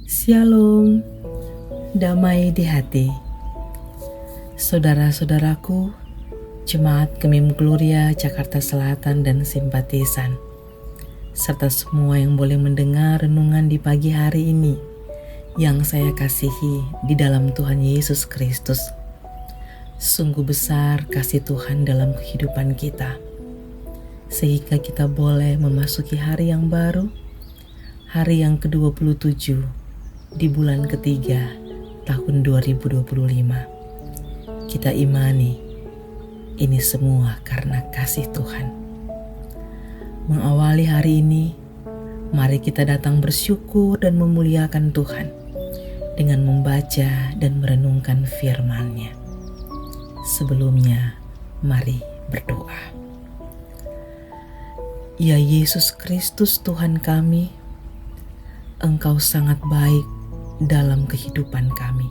Shalom, damai di hati. Saudara-saudaraku, Jemaat Gemim Gloria Jakarta Selatan dan simpatisan, serta semua yang boleh mendengar renungan di pagi hari ini yang saya kasihi di dalam Tuhan Yesus Kristus. Sungguh besar kasih Tuhan dalam kehidupan kita, sehingga kita boleh memasuki hari yang baru, hari yang ke-27 di bulan ketiga tahun 2025. Kita imani ini semua karena kasih Tuhan. Mengawali hari ini, mari kita datang bersyukur dan memuliakan Tuhan dengan membaca dan merenungkan firman-Nya. Sebelumnya, mari berdoa. Ya Yesus Kristus Tuhan kami, Engkau sangat baik dalam kehidupan kami.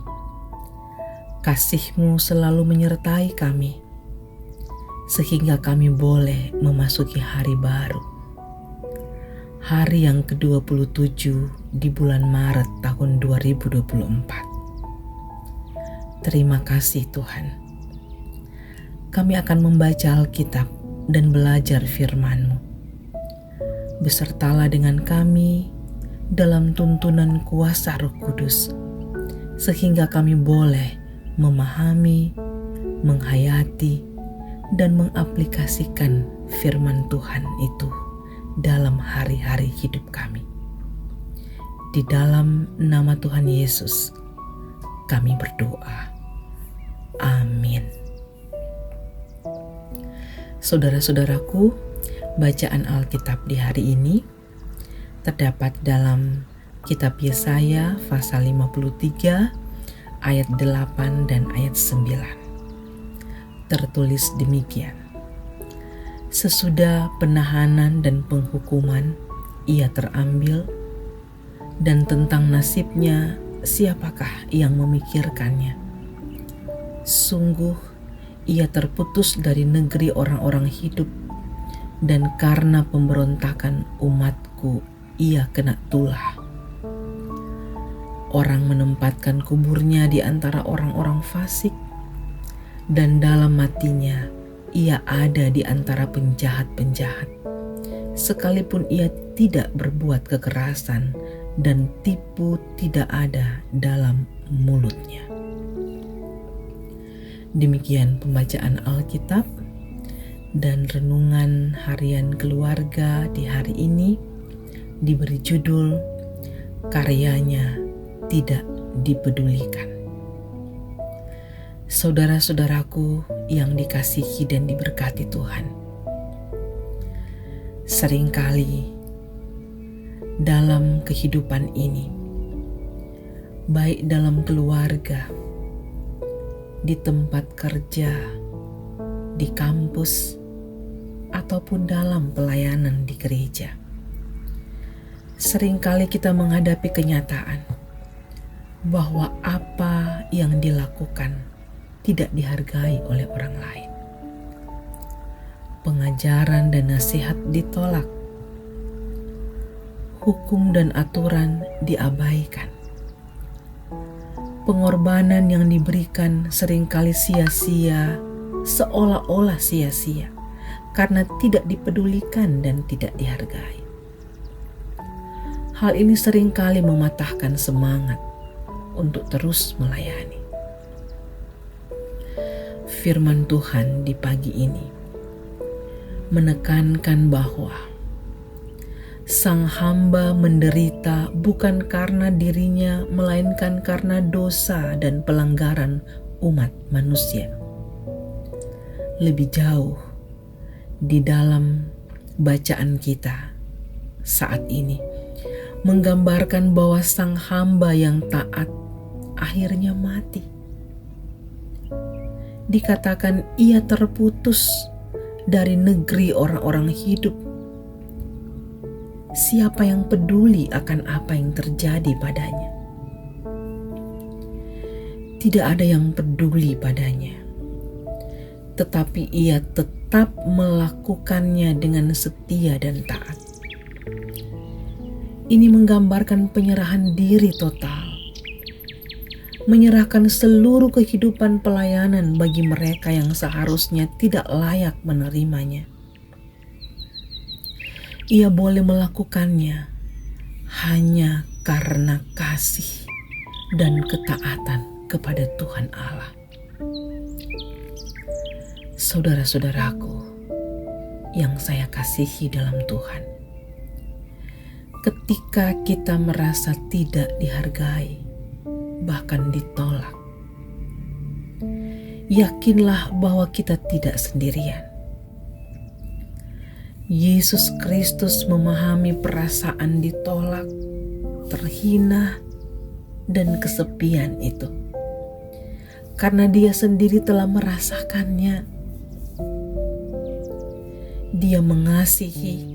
Kasih-Mu selalu menyertai kami, sehingga kami boleh memasuki hari baru. Hari yang ke-27 di bulan Maret tahun 2024. Terima kasih Tuhan. Kami akan membaca Alkitab dan belajar firman-Mu. Besertalah dengan kami dalam tuntunan kuasa Roh Kudus, sehingga kami boleh memahami, menghayati, dan mengaplikasikan firman Tuhan itu dalam hari-hari hidup kami. Di dalam nama Tuhan Yesus, kami berdoa. Amin. Saudara-saudaraku, bacaan Alkitab di hari ini terdapat dalam kitab Yesaya pasal 53 ayat 8 dan ayat 9. Tertulis demikian. Sesudah penahanan dan penghukuman ia terambil, dan tentang nasibnya siapakah yang memikirkannya? Sungguh ia terputus dari negeri orang-orang hidup, dan karena pemberontakan umatku ia kena tulah. Orang menempatkan kuburnya di antara orang-orang fasik, dan dalam matinya ia ada di antara penjahat-penjahat. Sekalipun ia tidak berbuat kekerasan, dan tipu tidak ada dalam mulutnya. Demikian pembacaan Alkitab dan renungan harian keluarga di hari ini diberi judul Karyanya Tidak Dipedulikan. Saudara-saudaraku yang dikasihi dan diberkati Tuhan, seringkali dalam kehidupan ini, baik dalam keluarga, di tempat kerja, di kampus, ataupun dalam pelayanan di gereja, seringkali kita menghadapi kenyataan bahwa apa yang dilakukan tidak dihargai oleh orang lain. Pengajaran dan nasihat ditolak. Hukum dan aturan diabaikan. Pengorbanan yang diberikan seringkali sia-sia, seolah-olah sia-sia, karena tidak dipedulikan dan tidak dihargai. Hal ini seringkali mematahkan semangat untuk terus melayani. Firman Tuhan di pagi ini menekankan bahwa sang hamba menderita bukan karena dirinya, melainkan karena dosa dan pelanggaran umat manusia. Lebih jauh di dalam bacaan kita saat ini menggambarkan bahwa sang hamba yang taat akhirnya mati. Dikatakan ia terputus dari negeri orang-orang hidup. Siapa yang peduli akan apa yang terjadi padanya? Tidak ada yang peduli padanya, tetapi ia tetap melakukannya dengan setia dan taat. Ini menggambarkan penyerahan diri total, menyerahkan seluruh kehidupan pelayanan bagi mereka yang seharusnya tidak layak menerimanya. Ia boleh melakukannya hanya karena kasih dan ketaatan kepada Tuhan Allah. Saudara-saudaraku yang saya kasihi dalam Tuhan, ketika kita merasa tidak dihargai, bahkan ditolak, yakinlah bahwa kita tidak sendirian. Yesus Kristus memahami perasaan ditolak, terhina, dan kesepian itu, karena Dia sendiri telah merasakannya. Dia mengasihi,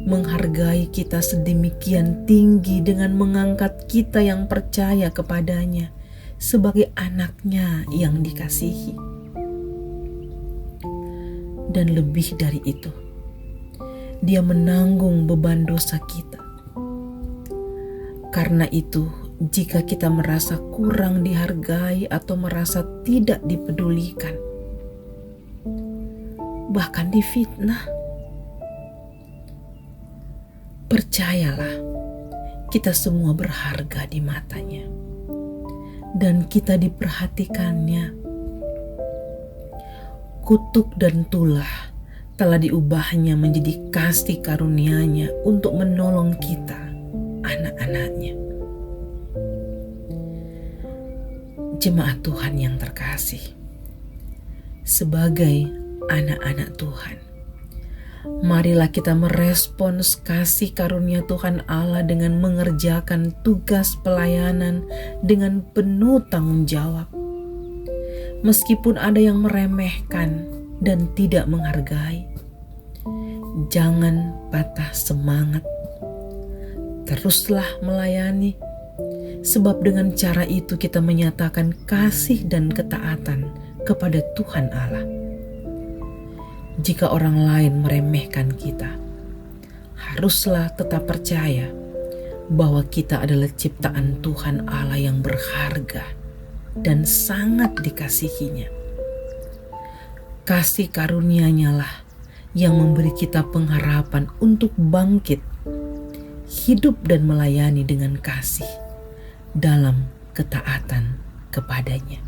menghargai kita sedemikian tinggi dengan mengangkat kita yang percaya kepadanya sebagai anaknya yang dikasihi. Dan lebih dari itu, Dia menanggung beban dosa kita. Karena itu, jika kita merasa kurang dihargai atau merasa tidak dipedulikan, bahkan difitnah, percayalah, kita semua berharga di matanya dan kita diperhatikannya. Kutuk dan tulah telah diubahnya menjadi kasih karunia-Nya untuk menolong kita, anak-anak-Nya. Jemaat Tuhan yang terkasih, sebagai anak-anak Tuhan, marilah kita merespons kasih karunia Tuhan Allah dengan mengerjakan tugas pelayanan dengan penuh tanggung jawab. Meskipun ada yang meremehkan dan tidak menghargai, jangan patah semangat. Teruslah melayani, sebab dengan cara itu kita menyatakan kasih dan ketaatan kepada Tuhan Allah. Jika orang lain meremehkan kita, haruslah tetap percaya bahwa kita adalah ciptaan Tuhan Allah yang berharga dan sangat dikasihinya. Kasih karunia-Nya lah yang memberi kita pengharapan untuk bangkit, hidup dan melayani dengan kasih dalam ketaatan kepadanya.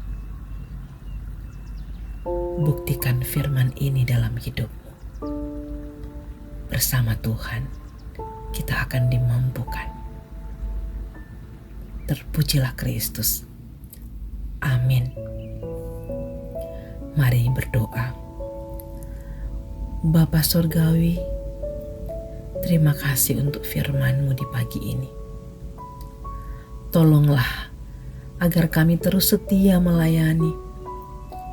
Buktikan firman ini dalam hidupmu. Bersama Tuhan, kita akan dimampukan. Terpujilah Kristus. Amin. Mari berdoa. Bapa Sorgawi, terima kasih untuk firman-Mu di pagi ini. Tolonglah agar kami terus setia melayani,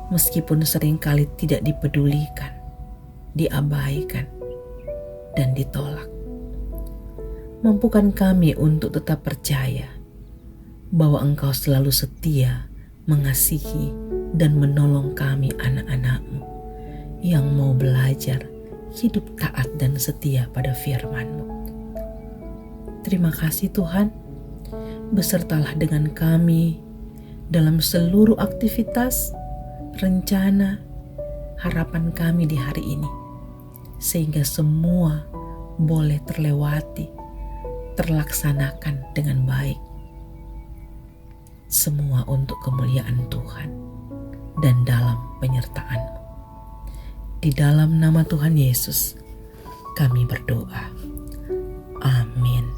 meskipun seringkali tidak dipedulikan, diabaikan, dan ditolak. Mampukan kami untuk tetap percaya bahwa Engkau selalu setia mengasihi dan menolong kami anak-anak-Mu yang mau belajar hidup taat dan setia pada firman-Mu. Terima kasih Tuhan, besertalah dengan kami dalam seluruh aktivitas, rencana, harapan kami di hari ini, sehingga semua boleh terlewati, terlaksanakan dengan baik. Semua untuk kemuliaan Tuhan dan dalam penyertaan-Mu. Di dalam nama Tuhan Yesus, kami berdoa. Amin.